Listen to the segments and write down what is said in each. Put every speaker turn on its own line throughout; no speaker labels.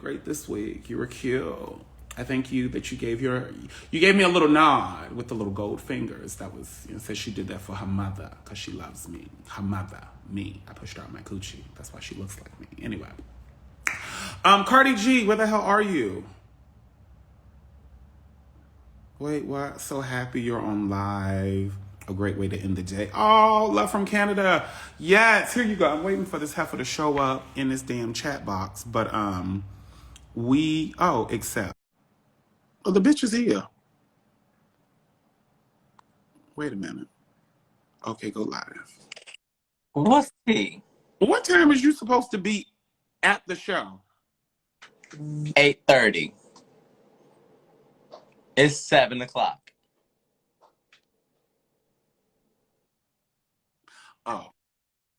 great this week. You were cute. I thank you that you gave me a little nod with the little gold fingers. That was, said she did that for her mother because she loves me. Her mother, me. I pushed her out my coochie. That's why she looks like me. Anyway, Cardi G, where the hell are you? Wait, what? So happy you're on live. A great way to end the day. Oh, love from Canada. Yes, here you go. I'm waiting for this heifer to show up in this damn chat box. But except the bitch is here. Wait a minute. Okay, go live.
What's he?
What time is you supposed to be at the show?
8:30. It's 7 o'clock.
Oh,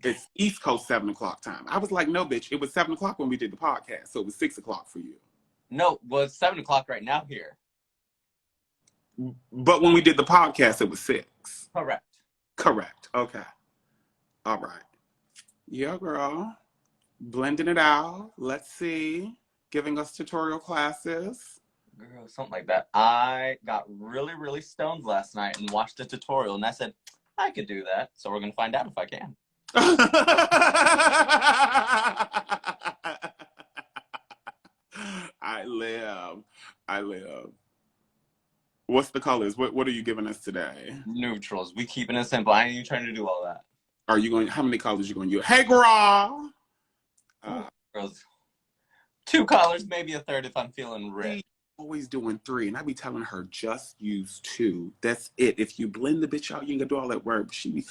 it's East Coast 7 o'clock time. I was like, no, bitch. It was 7 o'clock when we did the podcast, so it was 6 o'clock for you.
No, well, it's 7 o'clock right now here.
But when we did the podcast, it was 6.
Correct.
Okay. All right. Yeah, girl. Blending it out. Let's see. Giving us tutorial classes.
Girl, something like that. I got really, really stoned last night and watched a tutorial, and I said, I could do that. So we're going to find out if I can.
I live. What's the colors? What are you giving us today?
Neutrals. We keeping it simple. I ain't even trying to do all that.
Are you going? How many colors are you going to use? Hey, girl.
Girls, 2 colors, maybe a third if I'm feeling rich.
Always doing 3, and I be telling her just use 2. That's it. If you blend the bitch out, you ain't gonna do all that work. She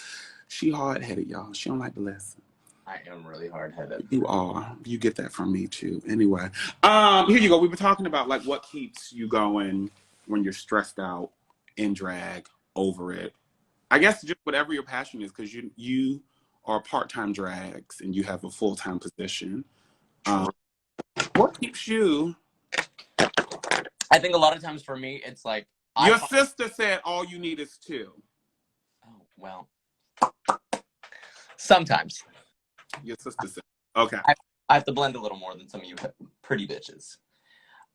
hard-headed, y'all. She don't like to listen.
I am really hard-headed.
You are. You get that from me too. Anyway, here you go. We were talking about like what keeps you going when you're stressed out in drag, over it. I guess just whatever your passion is, because you are part-time drags and you have a full-time position. What keeps you?
I think a lot of times for me, it's like...
Your sister said all you need is 2.
Oh, well. Sometimes.
Your sister said. Okay.
I have to blend a little more than some of you pretty bitches.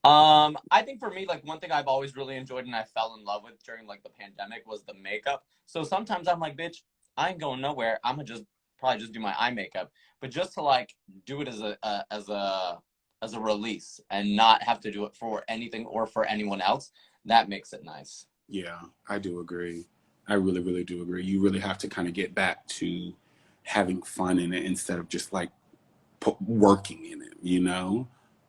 I think for me, like, one thing I've always really enjoyed and I fell in love with during, like, the pandemic was the makeup. So sometimes I'm like, bitch, I ain't going nowhere. I'm gonna probably just do my eye makeup. But just to, like, do it as a release and not have to do it for anything or for anyone else, that makes it nice.
Yeah, I do agree. I really, really do agree. You really have to kind of get back to having fun in it instead of just like working in it, you know?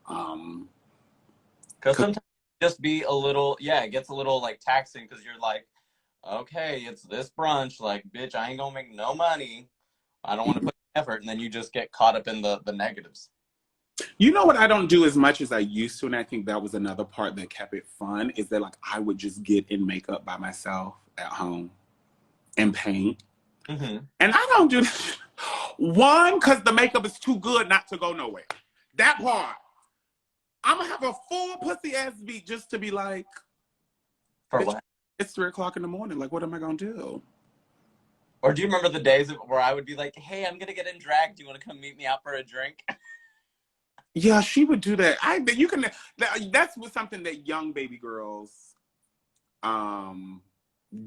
Because sometimes it just be a little, it gets a little like taxing because you're like, okay, it's this brunch, like, bitch, I ain't gonna make no money. I don't want to put effort, and then you just get caught up in the negatives.
You know what I don't do as much as I used to, and I think that was another part that kept it fun, is that like I would just get in makeup by myself at home and paint.
Mm-hmm.
And I don't do that. One, because the makeup is too good not to go nowhere. That part. I'm going to have a full pussy ass beat just to be like,
for what?
It's 3 o'clock in the morning. Like, what am I going to do?
Or do you remember the days where I would be like, hey, I'm going to get in drag. Do you want to come meet me out for a drink?
Yeah, she would do that. That's something that young baby girls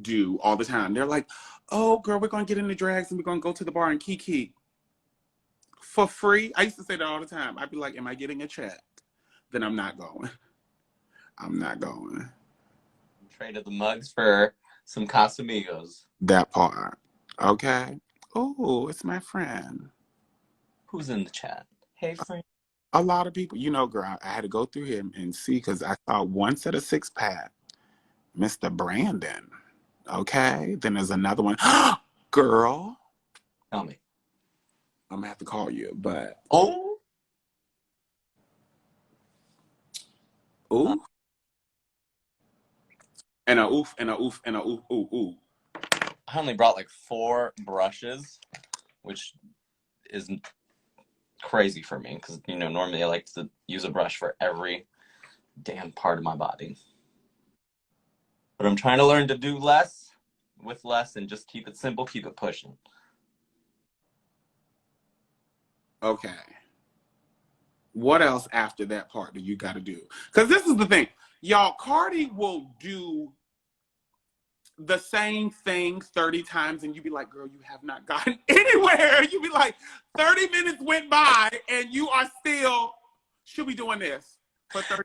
do all the time. They're like, oh, girl, we're going to get into drags and we're going to go to the bar and kiki for free. I used to say that all the time. I'd be like, am I getting a check? Then I'm not going. I'm not going.
Traded the mugs for some Casamigos.
That part. Okay. Oh, it's my friend.
Who's in the chat? Hey, friend.
A lot of people. You know, girl, I had to go through him and see because I saw one set of 6-pack. Mr. Brandon. Okay. Then there's another one. Girl.
Tell me.
I'm going to have to call you, but.
Oh.
Ooh. And a oof, and a oof, and a oof, ooh, ooh.
I only brought like 4 brushes, which is crazy for me because, you know, normally I like to use a brush for every damn part of my body. But I'm trying to learn to do less with less and just keep it simple, keep it pushing.
Okay. What else after that part do you got to do? Because this is the thing, y'all. Cardi will do the same thing 30 times, and you be like, girl, you have not gotten anywhere. You be like, 30 minutes went by, and you are still, should be doing this for 30.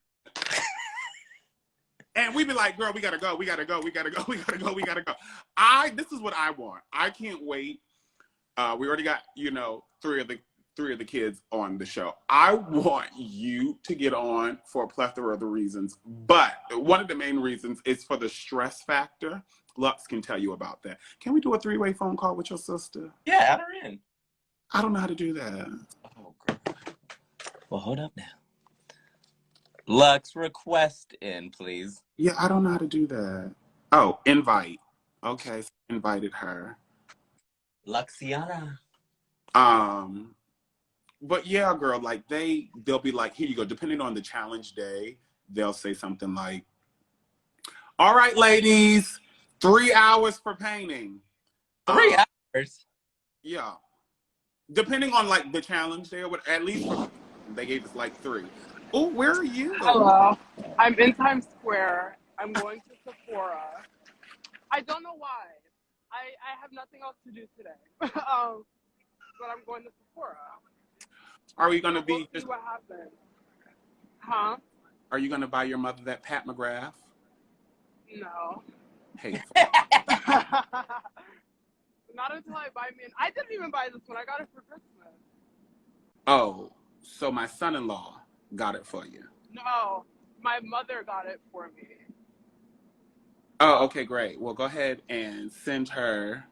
And we be like, girl, we gotta go, we gotta go, we gotta go, we gotta go, we gotta go. This is what I want. I can't wait. We already got, three of the kids on the show. I want you to get on for a plethora of the reasons, but one of the main reasons is for the stress factor. Luxx can tell you about that. Can we do a 3-way phone call with your sister?
Yeah, add her in.
I don't know how to do that.
Oh, girl. Well, hold up now. Luxx, request in, please.
Yeah, I don't know how to do that. Oh, invite. Okay, so invited her.
Luxiana.
But yeah, girl, like they'll be like, here you go. Depending on the challenge day, they'll say something like, all right, ladies, 3 hours for painting.
3 hours?
Yeah. Depending on like the challenge day, or at least they gave us like 3. Oh, where are you?
Hello. I'm in Times Square. I'm going to Sephora. I don't know why. I have nothing else to do today. But I'm going to Sephora.
Are we gonna
We'll
be
see what happens. Huh?
Are you gonna buy your mother that Pat McGrath?
No.
Hey.
Not until I buy me I didn't even buy this one. I got it for Christmas.
Oh, so my son-in-law got it for you.
No. My mother got it for me.
Oh, okay, great. Well, go ahead and send her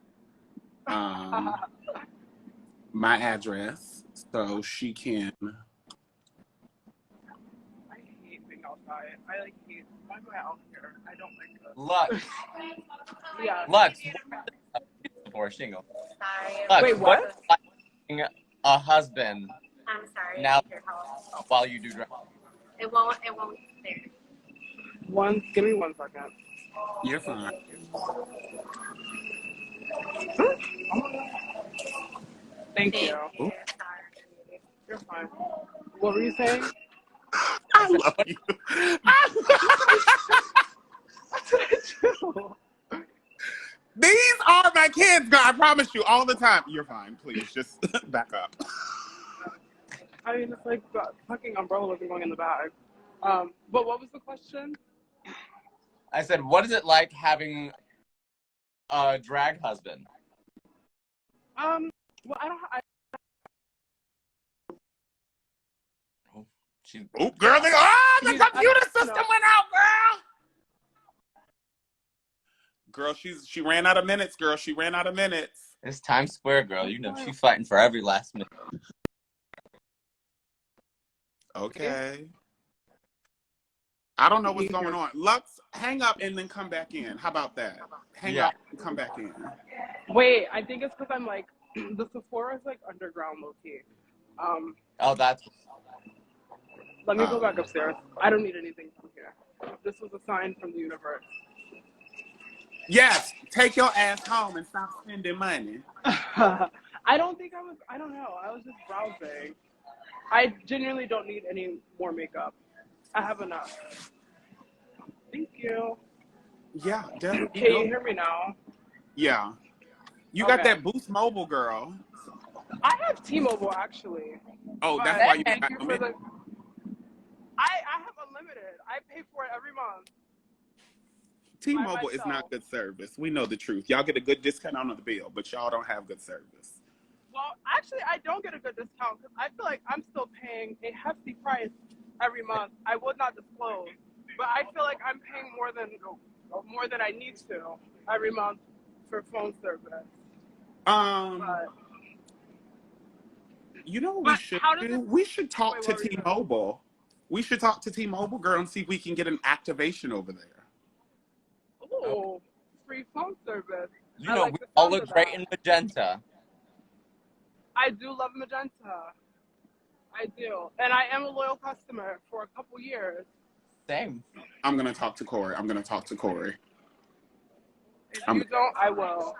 my address so she can.
I hate being outside. I hate. Why am I out here? I don't like this.
Luxx.
Yeah.
Luxx. Before shingle.
Sorry.
Luxx,
Wait, what?
Like a husband.
I'm sorry.
Now,
Your house.
while you do drag.
It won't there.
Give me 1 second.
You're fine.
Thank you.
Sorry.
You're fine. What were you saying?
I love you. These are my kids, girl. I promise you, all the time. You're fine. Please, just back up.
I mean, it's like the fucking umbrella wasn't going in the bag. But what was the question?
I said, what is it like having a drag husband?
Well,
Oh, girl, the computer system went out, girl. Girl, she ran out of minutes, girl. She ran out of minutes.
It's Times Square, girl. You know she's fighting for every last minute.
Okay. I don't know what's going on. Luxx, hang up and then come back in. How about that? Hang up and come back in.
Wait, I think it's because I'm like, the Sephora is like underground low key.
Oh, that's.
Let me go back upstairs. I don't need anything from here. This was a sign from the universe.
Yes, take your ass home and stop spending money.
I don't know. I was just browsing. I genuinely don't need any more makeup. I have enough. Thank you.
Yeah, definitely.
Can you hear me now?
Yeah. You got that Boost Mobile, girl.
I have T-Mobile, actually.
Oh, that's why you got
unlimited. I have unlimited. I pay for it every month.
T-Mobile is not good service. We know the truth. Y'all get a good discount on the bill, but y'all don't have good service.
Well, actually, I don't get a good discount because I feel like I'm still paying a hefty price every month. I would not disclose, but I feel like I'm paying more than I need to every month for phone service.
You know what we should do? We should talk to T-Mobile. We should talk to T-Mobile, girl, and see if we can get an activation over there.
Oh, free phone service.
You know, we all look great in magenta.
I do love magenta. I do. And I am a loyal customer for a couple years.
Same.
I'm going to talk to Corey.
If you don't, I will.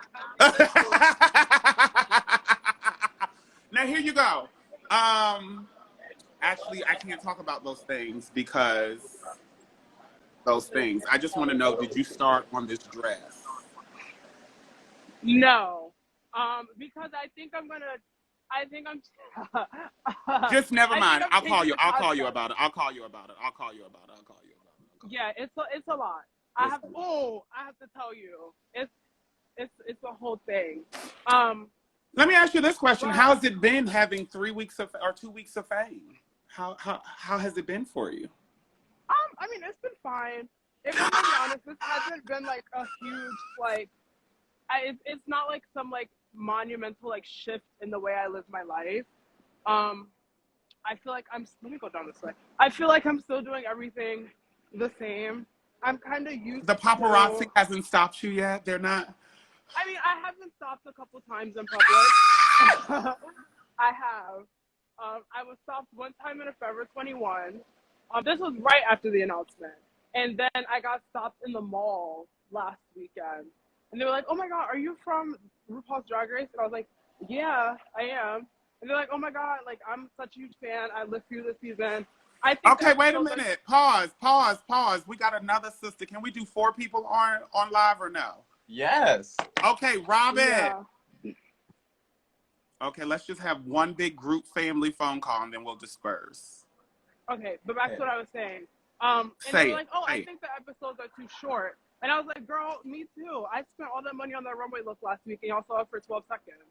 Now, here you go. Actually, I can't talk about those things because those things. I just want to know, did you start on this dress?
No. Because I think I'm
Just never
I
mind.
think I'm
I'll call
changing
you.
the
I'll call you
concept.
about it. I'll call you about it. I'll call you about it. I'll call you about it. I'll call you about it.
Yeah, it's a lot. I have to tell you. It's a whole thing.
Let me ask you this question.
But,
How has it been having 2 weeks of fame? How has it been for you?
I mean, it's been fine. If I'm being honest, this hasn't been like a huge like. It's not like some like monumental like shift in the way I live my life. I feel like let me go down this way. I feel like I'm still doing everything the same. I'm kind of used
The paparazzi
to,
hasn't stopped you yet? They're not?
I mean, I have been stopped a couple times in public. I have. I was stopped one time in a Forever 21. This was right after the announcement. And then I got stopped in the mall last weekend. And they were like, oh my God, are you from RuPaul's Drag Race? And I was like, yeah, I am. And they're like, oh my God, like, I'm such a huge fan. I lived through this season. I think
Okay, wait a minute. Pause. We got another sister. Can we do 4 people on live or no?
Yes.
Okay, Robin.
Yeah.
Okay, let's just have one big group family phone call and then we'll disperse.
Okay, but back to what I was saying. And they were like, oh, I
Say it.
think the episodes are too short. And I was like, girl, me too. I spent all that money on that runway look last week and y'all saw it for 12 seconds.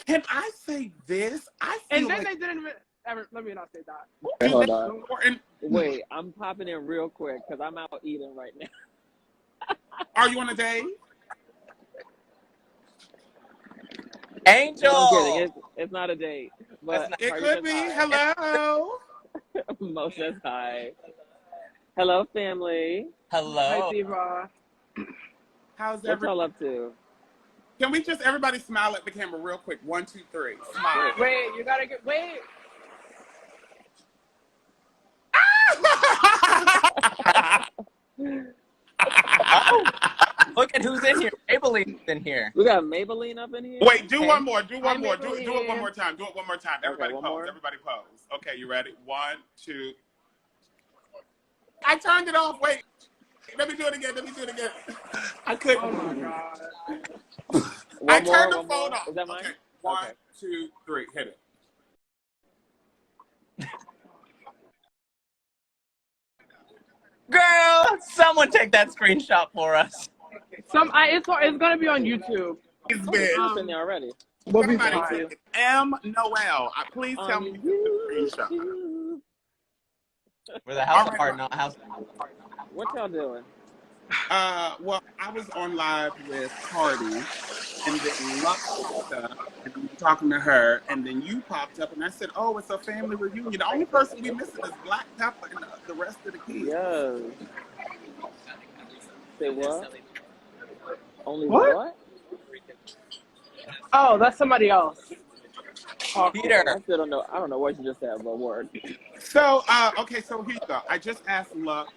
Can I say this? I feel
And then
like
they didn't even ever, let me not say that.
Hey, hold on.
important.
Wait, I'm popping in real quick because I'm out eating right now.
Are you on a date?
Angel.
I'm kidding. It's not a date. But
It
Party
could
says
be.
hi.
Hello.
Mo says hi. Hello, family.
Hello.
Hi, Diva.
How's
What
everybody?
y'all up to?
Can we just everybody smile at the camera real quick? 1, 2, 3. Smile.
Wait, you gotta get, wait.
Oh, look at who's in here. Maybelline's in here.
We got Maybelline up in here.
Wait, do
Okay.
one more. Do one
Hi,
more. Do it one
Maybelline.
more time. Do it one more time. Everybody
one
pose.
more.
Everybody pose. Okay, you ready? 1, 2. I turned it off. Wait. Let me do it again. I couldn't.
Oh my God.
I
One
turned the
more.
phone off.
Is that mine?
Okay. 1,
Okay.
2, 3. Hit it.
Girl, someone take that screenshot for us.
It's gonna be on YouTube.
It's
Oh,
been.
it's in there already.
We'll be
Somebody
fine.
take it. M. Noel. Please tell me you took the screenshot.
YouTube.
We're the house
All right.
apart, not house.
What y'all doing?
Well, I was on live with Party, and then luxx and we were talking to her, and then you popped up, and I said, "Oh, it's a family reunion. The only person we missing is Black Pepper and the rest of the kids."
Yes. Say what? Only
What?
what?
Oh, that's somebody else.
Peter.
I still don't know. I don't know what you just said, but word.
So, okay, so here you go. I just asked Luxx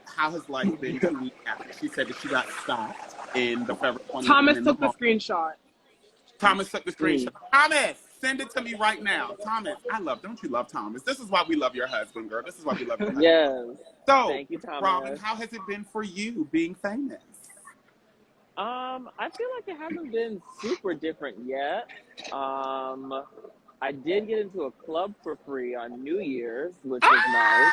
how his life been 2 weeks after. She said that she got stopped in the Forever 21.
Thomas
in
took the
mall.
screenshot.
Thomas took the screenshot. Thomas, send it to me right now. Thomas, don't you love Thomas? This is why we love your husband, girl. This is why we love your husband.
Yes.
So,
Thank you, Thomas.
Robin, how has it been for you being famous?
I feel like it hasn't been super different yet. I did get into a club for free on New Year's, which was nice.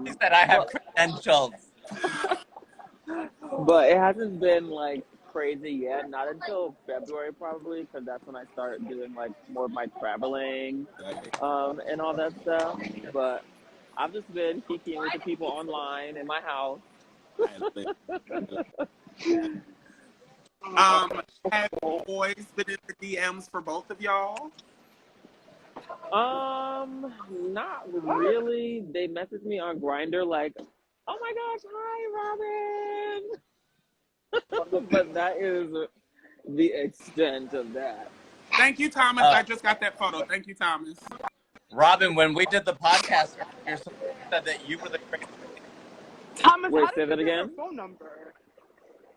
He said I have credentials.
But it hasn't been like crazy yet. Not until February probably, because that's when I start doing like more of my traveling, and all that stuff. But I've just been kicking with the people online in my house.
Have boys been in the DMs for both of y'all?
Not really. They messaged me on Grindr like, "Oh my gosh, hi, Robin." But that is the extent of that.
Thank you, Thomas. I just got that photo. Thank you, Thomas.
Robin, when we did the podcast earlier, someone said that you were the crazy.
Thomas,
Wait,
how
say
did
that
you get her
again?
phone number?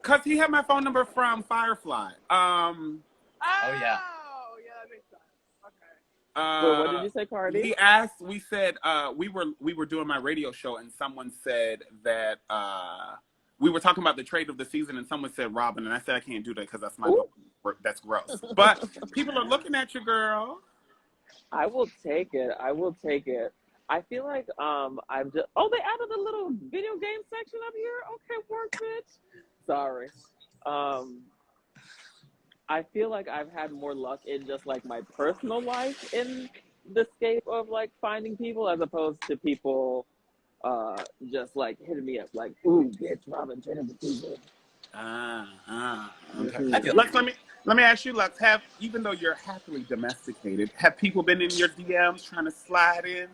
Because he had my phone number from Firefly.
Oh, yeah.
Oh, yeah, that makes sense. Okay.
Wait, what did you say, Cardi?
He asked. We said we were doing my radio show, and someone said that we were talking about the trade of the season, and someone said Robin, and I said I can't do that because that's my
Ooh.
that's gross. But people are looking at you, girl.
I will take it. I will take it. I feel like I'm just. Oh, they added a little video game section up here. Okay, work, bitch. Sorry. I feel like I've had more luck in just like my personal life in the scape of like finding people as opposed to people just like hitting me up like, ooh, bitch, Robin, turn into season.
Okay.
I feel
Lex, let me ask you, Lex, even though you're happily domesticated, have people been in your DMs trying to slide in?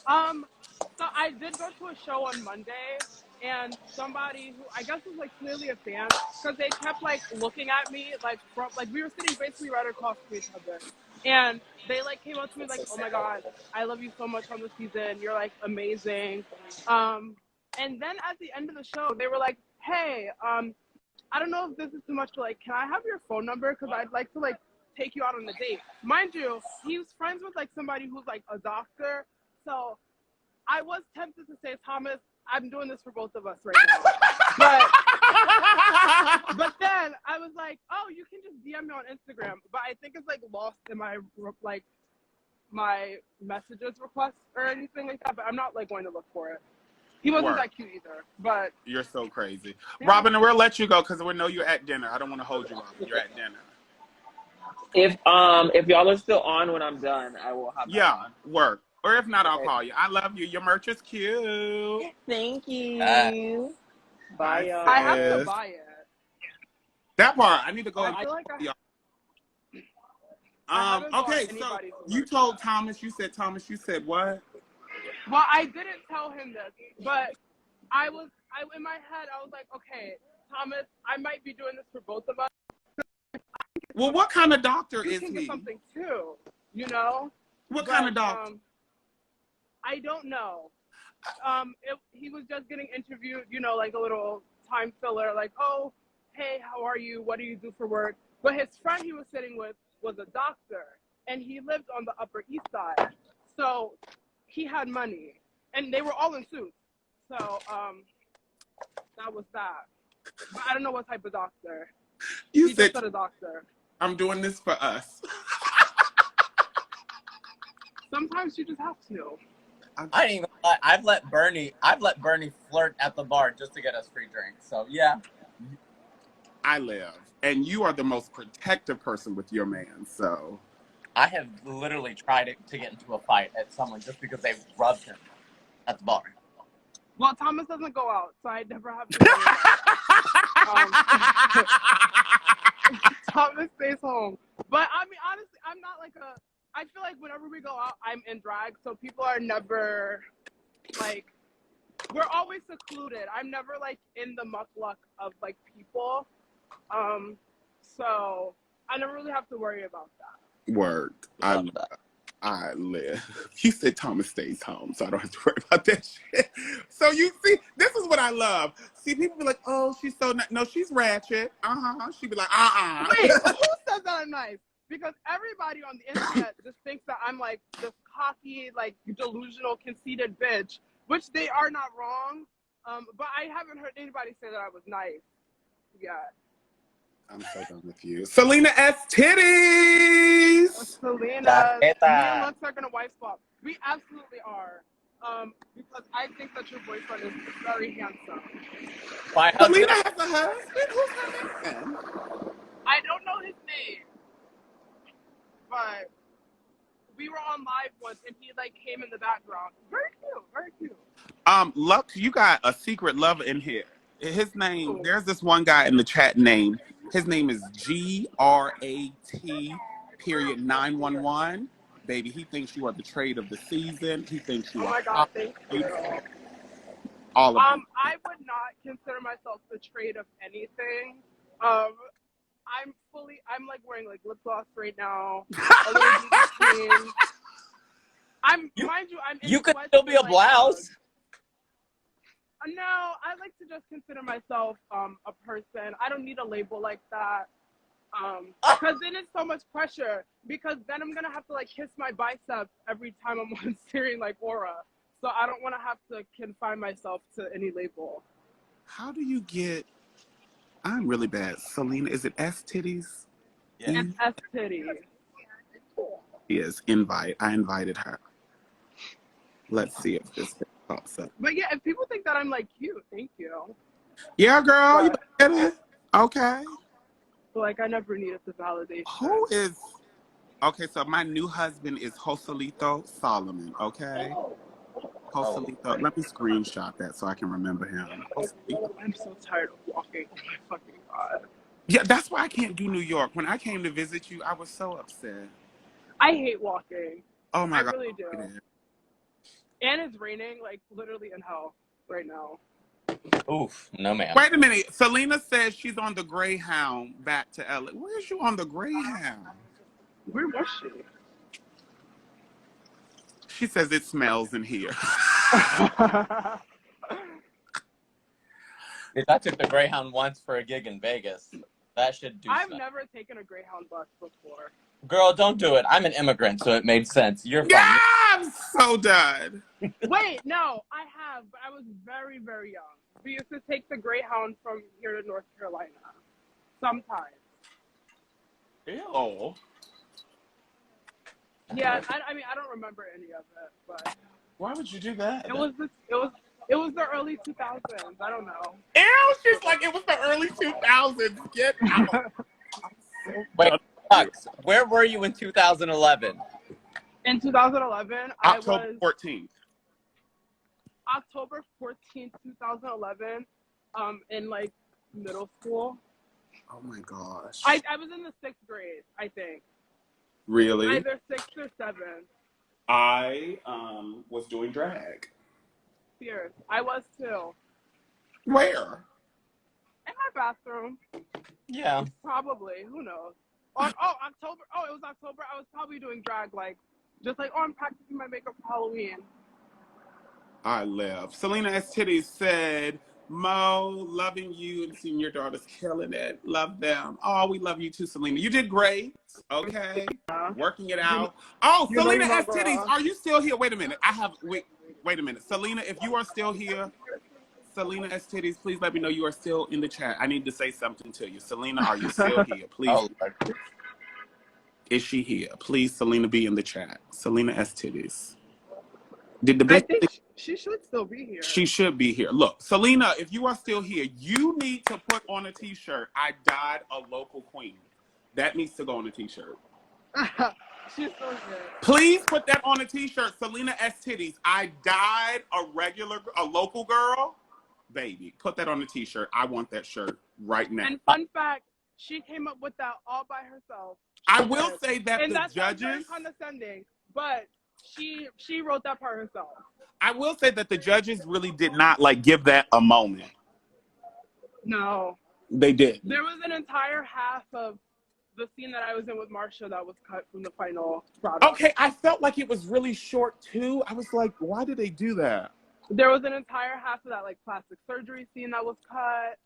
So I did go to a show on Monday, and somebody who I guess was like clearly a fan, because they kept like looking at me like from like we were sitting basically right across from each other, and they like came up to me like, oh my god, I love you so much on the season, you're like amazing. And then at the end of the show, they were like, hey, I don't know if this is too much, but like, can I have your phone number? Because I'd like to like take you out on a date. Mind you, he was friends with like somebody who's like a doctor. So I was tempted to say, Thomas, I'm doing this for both of us right now. But then I was like, oh, you can just DM me on Instagram. But I think it's like lost in my like my messages request or anything like that. But I'm not like going to look for it. He wasn't that cute either, but
you're so crazy,
yeah.
Robin. And we'll let you go because we know you're at dinner. I don't want to hold you, Robin. You're at dinner.
If y'all are still on when I'm done, I will hop back on.
Work. Or if not, I'll
Okay.
call you. I love you. Your merch is cute.
Thank you. Bye, y'all.
I have to buy it.
That part, I need to go.
I feel like
Okay, so you told Thomas. You said Thomas. You said what?
Well, I didn't tell him this, but I in my head, I was like, okay, Thomas, I might be doing this for both of us.
Well, what kind of doctor
You
is
can
he?
get something too, you know?
What kind of doctor?
I don't know. He was just getting interviewed, you know, like a little time filler, like, oh, hey, how are you? What do you do for work? But his friend he was sitting with was a doctor, and he lived on the Upper East Side. So he had money, and they were all in suits. So that was that. But I don't know what type of doctor.
You
He
said,
just said a doctor.
I'm doing this for us.
Sometimes you just have to.
I ain't even lie. I've let Bernie flirt at the bar just to get us free drinks. So yeah.
I live. And you are the most protective person with your man, so.
I have literally tried to get into a fight at someone just because they rubbed him at the bar.
Well, Thomas doesn't go out, so I never have to worry about it. Thomas stays home. But I mean, honestly, I'm not like I feel like whenever we go out, I'm in drag, so people are never, like, we're always secluded. I'm never, like, in the muck-luck of, like, people. So I never really have to worry about that.
Word. I live. You said Thomas stays home, so I don't have to worry about that shit. So you see, this is what I love. See, people be like, oh, she's so nice. No, she's ratchet. She be like,
Wait, who says that I'm nice? Because everybody on the internet just thinks that I'm like this cocky, like delusional, conceited bitch, which they are not wrong. But I haven't heard anybody say that I was nice yet.
I'm so done with you. Selena S. Titties!
Selena, me and Lux are gonna wife swap. We absolutely are. Because I think that your boyfriend is very handsome.
Selena has a husband? Who's her husband?
I don't know his name. But we were on live once and he like came in the background. Very cute, very cute.
Lux, you got a secret lover in here. His name, there's this one guy in the chat name. His name is GRAT.911. Baby, he thinks you are the trade of the season. He thinks you are.
Oh my god, thank you.
All of them.
I would not consider myself the trade of anything. I'm like wearing like lip gloss right now. A little BB cream.
You could still be a blouse.
No, I like to just consider myself a person. I don't need a label like that. Because then it's so much pressure. Because then I'm gonna have to like kiss my biceps every time I'm on steering like Aura. So I don't want to have to confine myself to any label.
How do you get? I'm really bad. Selena, is it S titties?
Yeah.
It's S titty.
Yes, invite. I invited her. Let's see if this pops up.
But yeah, if people think that I'm like cute, thank you.
Yeah, girl, you
But,
get it. Okay.
but like I never needed the validation.
Who is? Okay, so my new husband is Joselito Solomon. Okay, Joselito. Let me screenshot that so I can remember him. Joselito.
I'm so tired of walking. Oh my fucking god.
Yeah, that's why I can't do New York. When I came to visit you, I was so upset.
I hate walking.
Oh my
I
god.
really do. And it's raining like literally in hell right now.
Oof, no ma'am.
Wait a minute. Selena says she's on the Greyhound back to LA. Where's you on the Greyhound?
Where was she?
She says it smells in here.
I took the Greyhound once for a gig in Vegas. That should do
I've
stuff.
never taken a Greyhound bus before.
Girl, don't do it. I'm an immigrant, so it made sense. You're fine.
Yeah, I'm so done.
Wait, no, I have, but I was very, very young. We used to take the Greyhound from here to North Carolina. Sometimes.
Ew.
Yeah, I mean, I don't remember any of it, but
Why would you do that?
it was the early 2000s. I don't know.
Ew, she's like, it was the early 2000s. Get out.
Wait, Luxx, where were you in 2011?
In 2011,
October 14th.
October 14th, 2011, in like middle school.
Oh my gosh.
I was in the 6th grade, I think.
Really?
Either 6th or 7th.
I was doing drag.
Fierce. I was too.
Where?
In my bathroom.
Yeah.
Probably. Who knows? October. Oh, it was October. I was probably doing drag, like, just like, I'm practicing my makeup for Halloween.
I live. Selena S. Titties said, Mo, loving you and seeing your daughters killing it. Love them. Oh, we love you too, Selena. You did great. Okay. Working it out. Oh,
You know
Selena
you my
S. Titties,
girl.
are you still here? Wait a minute. Wait a minute. Selena, if you are still here, Selena S. Titties, please let me know you are still in the chat. I need to say something to you. Selena, are you still here? Please.
Oh,
Is she here? Please, Selena, be in the chat. Selena S. Titties. Did the
I
bitch
think she should still be here.
She should be here. Look, Selena, if you are still here, you need to put on a t-shirt. I died a local queen. That needs to go on a t-shirt.
She's so good.
Please put that on a t-shirt. Selena S. Titties. I died a local girl. Baby, put that on a t-shirt. I want that shirt right now.
And fun fact, she came up with that all by herself.
I will say that
and
the
that sounds very
judges...
condescending, but she wrote that part herself.
I will say that the judges really did not like give that a moment.
No.
They did.
There was an entire half of the scene that I was in with Marsha that was cut from the final product.
Okay, I felt like it was really short too. I was like, why did they do that?
There was an entire half of that like plastic surgery scene that was cut.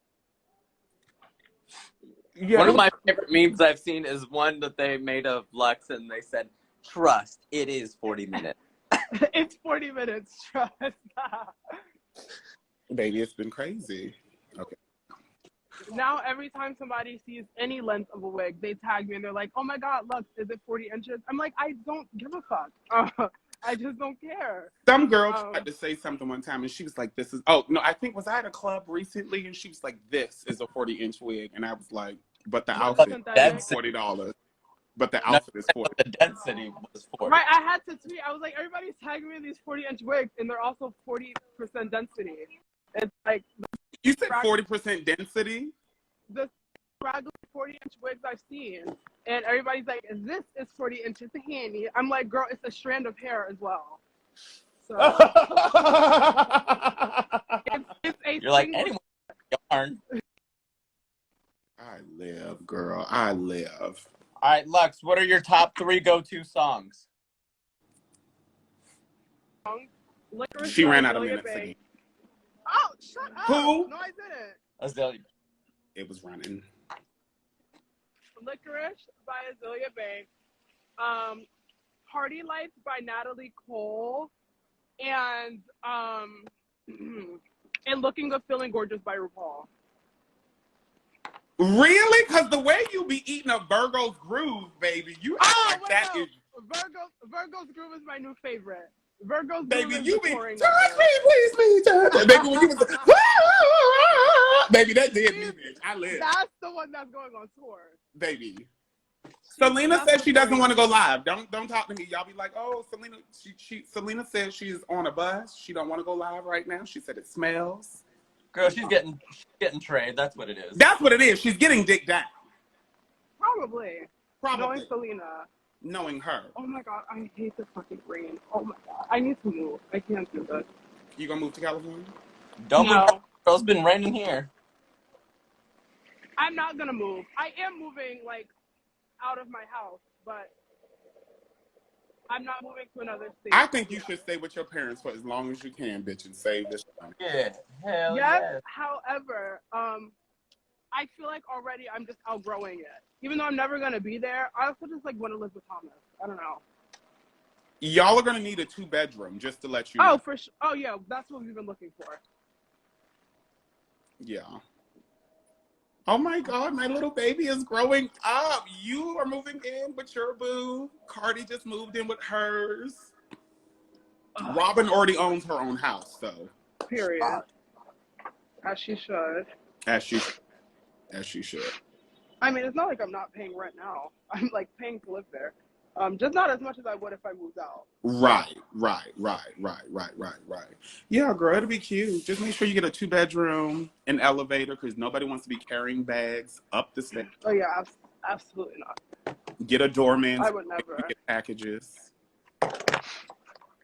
Yeah,
one of my favorite memes I've seen is one that they made of Luxx and they said, trust, it is 40 minutes.
It's 40 minutes, trust.
Baby, it's been crazy. Okay.
Now every time somebody sees any length of a wig, they tag me and they're like, oh my god, look, is it 40 inches? I'm like, I don't give a fuck. I just don't care.
Some girl tried to say something one time and she was like, this is, oh, no, I think, was I at a club recently and she was like, this is a 40-inch wig. And I was like, but the outfit is $40. But the outfit is 40.
The density was 40.
Right, I had to tweet. I was like, everybody's tagging me in these 40-inch wigs and they're also 40% density. It's like...
You said 40% density?
The regular 40-inch wigs I've seen. And everybody's like, this is 40 inches handy. I'm like, girl, it's a strand of hair as well. So it's a
You're like, anyone yarn.
I live, girl. I live.
All right, Luxx, what are your top 3 go-to songs?
She ran out of minutes again.
Oh, shut up.
Who?
No, I didn't.
Azalea.
It was running.
Licorice by Azealia Banks, Party Lights by Natalie Cole, and and Looking Good Feeling Gorgeous by RuPaul.
Really? Because the way you be eating a Virgo's Groove, baby, you act like that is...
Virgo's Groove is my new favorite. Virgo's
Baby,
Groove is
you
the
be...
touring
Touch
number.
me, please, please, touch me. Baby, when you was... Baby, that did me, bitch. I live.
That's the one that's going on tour.
Baby. Selena says she doesn't want to go live. Don't talk to me. Y'all be like, oh, Selena. Selena says she's on a bus. She don't want to go live right now. She said it smells.
Girl, she's getting trade. That's what it is.
That's what it is. She's getting dick down.
Probably.
Probably.
Knowing Selena.
Knowing her.
Oh my god, I hate the fucking rain. Oh my god, I need to move. I can't do this.
You gonna move to California?
Don't
No.
move. Girl, it's been raining here.
I'm not gonna move. I am moving like out of my house, but I'm not moving to another state.
I think you should stay with your parents for as long as you can, bitch, and save this money.
Yeah. Hell
Yes,
yeah.
however, I feel like already I'm just outgrowing it. Even though I'm never gonna be there, I also just like want to live with Thomas. I don't know.
Y'all are gonna need a 2-bedroom, just to let you
Oh,
know.
for sure. Oh yeah, that's what we've been looking for.
Yeah. Oh my God, my little baby is growing up. You are moving in with your boo. Cardi just moved in with hers. Robin already owns her own house, so.
Period. As she should.
As she should.
I mean, it's not like I'm not paying rent now. I'm like paying to live there. Just not as much as I would if I moved out.
Right. Yeah, girl, it'll be cute. Just make sure you get a 2-bedroom, an elevator, because nobody wants to be carrying bags up the stairs.
Oh yeah, absolutely not.
Get a doorman.
I would never.
Get packages.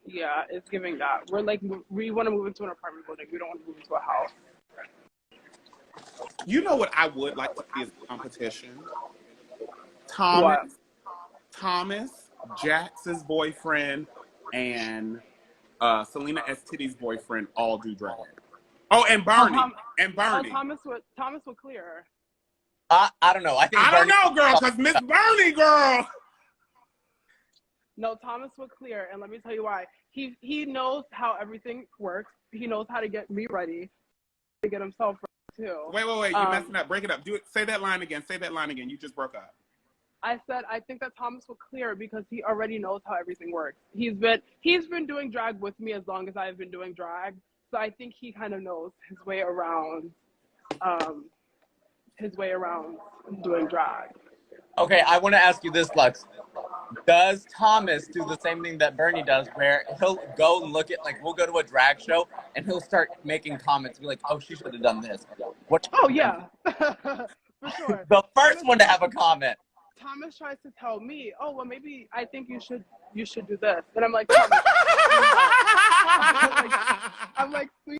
Yeah, it's giving that. We're like, we want to move into an apartment building. We don't want to move into a house.
You know what I would like to see as a competition?
What?
Thomas, Jax's boyfriend, and Selena Estitty's boyfriend all do drag. Oh, and Bernie.
Thomas would clear her.
I don't know. I
don't know, girl, because Miss Bernie, girl.
No, Thomas would clear, and let me tell you why. He knows how everything works. He knows how to get me ready, to get himself ready too.
Wait. You're messing up. Break it up. Do it. Say that line again. You just broke up.
I said I think that Thomas will clear because he already knows how everything works. He's been doing drag with me as long as I've been doing drag, so I think he kind of knows his way around doing drag.
Okay, I want to ask you this, Luxx. Does Thomas do the same thing that Bernie does, where he'll go and look at, like, we'll go to a drag show, and he'll start making comments, be like, oh, she should have done this. What?
Oh, yeah. For sure.
The first one to have a comment.
Thomas tries to tell me, oh, well, maybe I think you should do this. And I'm like, Thomas, I'm like, sweet,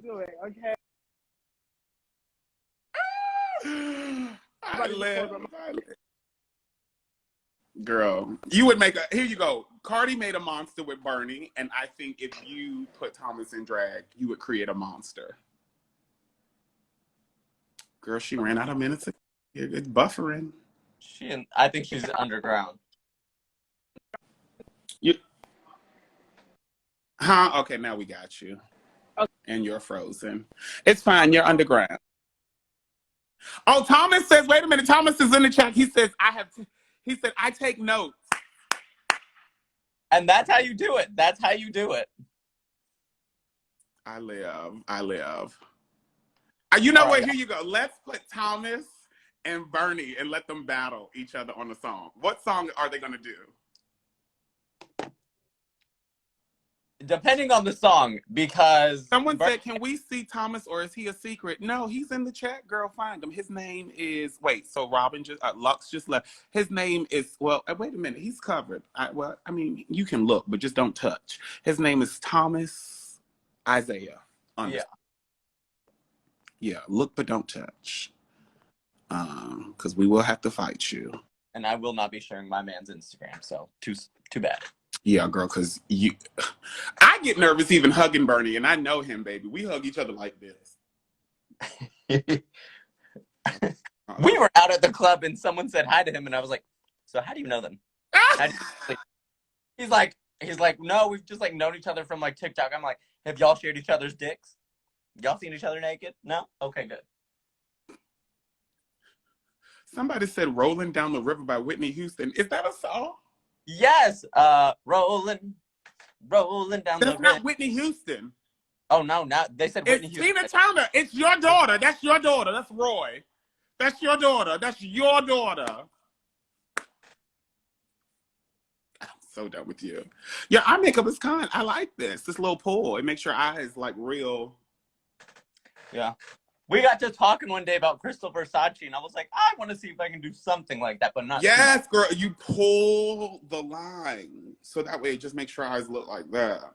do it, okay?
I live. Girl, you would make here you go. Cardi made a monster with Bernie, and I think if you put Thomas in drag, you would create a monster. Girl, she ran out of minutes. It's buffering.
I think she's underground.
Okay, now we got you. Okay. And you're frozen. It's fine. You're underground. Oh, Thomas says, wait a minute. Thomas is in the chat. He says, he said, I take notes.
And that's how you do it. That's how you do it.
I live. You know what? Here you go. Let's put Thomas and Bernie and let them battle each other on the song. What song are they going to do?
Depending on the song, because...
Someone said, can we see Thomas or is he a secret? No, he's in the chat, girl. Find him. His name is... Wait, so Robin just... Luxx just left. His name is... Well, wait a minute. He's covered. I mean, you can look, but just don't touch. His name is Thomas Isaiah.
Yeah.
Yeah, look, but don't touch. Because we will have to fight you.
And I will not be sharing my man's Instagram, so too bad.
Yeah, girl, because I get nervous even hugging Bernie, and I know him, baby. We hug each other like this.
We were out at the club and someone said hi to him, and I was like, "So how do you know them?" How do you... He's like, "No, we've just like known each other from like TikTok." I'm like, "Have y'all shared each other's dicks? Y'all seen each other naked? No? Okay, good."
Somebody said "Rolling Down the River" by Whitney Houston. Is that a song?
Yes. Rolling down the
That's
river.
not Whitney Houston.
Oh no, not they said Whitney
It's
Houston.
Tina Turner. It's your daughter. That's your daughter. That's Roy. That's your daughter. That's your daughter. I'm so done with you. Yeah, eye makeup is kind. I like this. This little pull. It makes your eyes like real.
Yeah. We got to talking one day about Crystal Versace, and I was like, I want to see if I can do something like that, but not.
Yes, girl. You pull the line so that way it just makes your eyes look like that.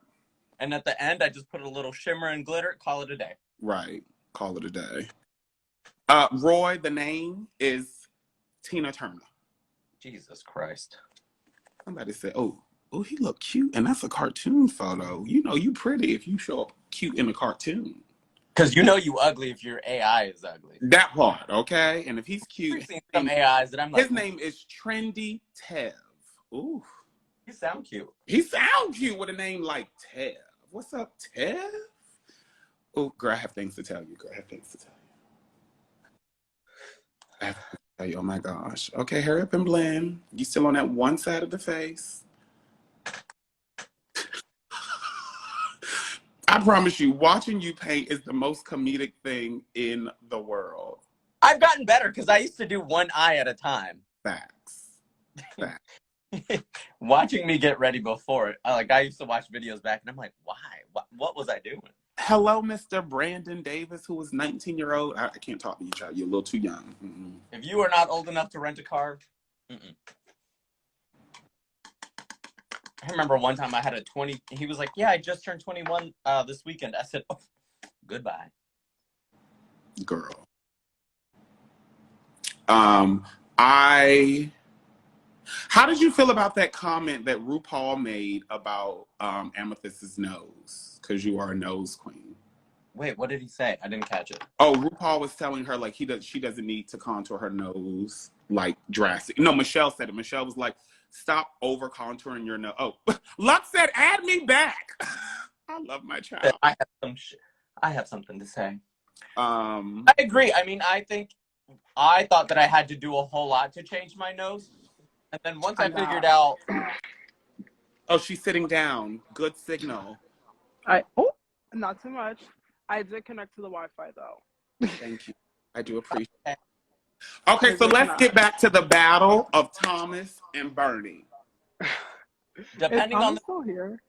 And at the end, I just put a little shimmer and glitter. Call it a day.
Right. Call it a day. Roy, the name is Tina Turner.
Jesus Christ.
Somebody said, oh, he look cute. And that's a cartoon photo. You know you pretty if you show up cute in a cartoon.
Because you know you ugly if your AI is ugly.
That part, okay? And if he's cute.
I've seen some AIs that I'm like.
His name is Trendy Tev. Ooh.
You sound cute.
He sounds cute with a name like Tev. What's up, Tev? Oh, girl, I have things to tell you. Girl, I have things to tell you. I have to tell you. Oh my gosh. Okay, hurry up and blend. You still on that one side of the face. I promise you, watching you paint is the most comedic thing in the world.
I've gotten better because I used to do one eye at a time.
Facts. Facts.
Watching me get ready before it, I used to watch videos back, and I'm like, why? What was I doing?
Hello, Mr. Brandon Davis, who was 19-year-old. I can't talk to you, child. You're a little too young. Mm-mm.
If you are not old enough to rent a car, I remember one time I had a 20. He was like, "Yeah, I just turned 21 this weekend." I said, "Oh, goodbye,
Girl." How did you feel about that comment that RuPaul made about Amethyst's nose? Because you are a nose queen.
Wait, what did he say? I didn't catch it.
Oh, RuPaul was telling her like she doesn't need to contour her nose like drastic. No, Michelle said it. Michelle was like, "Stop over contouring your nose." Oh, Luxx said, "Add me back." I love my child.
I have something to say.
I
I agree. I mean, I thought that I had to do a whole lot to change my nose, and then once I figured out.
Oh, she's sitting down. Good signal.
Not too much. I did connect to the Wi-Fi though.
Thank you. I do appreciate it. Okay, so let's get back to the battle of Thomas and Bernie.
Is Thomas still here?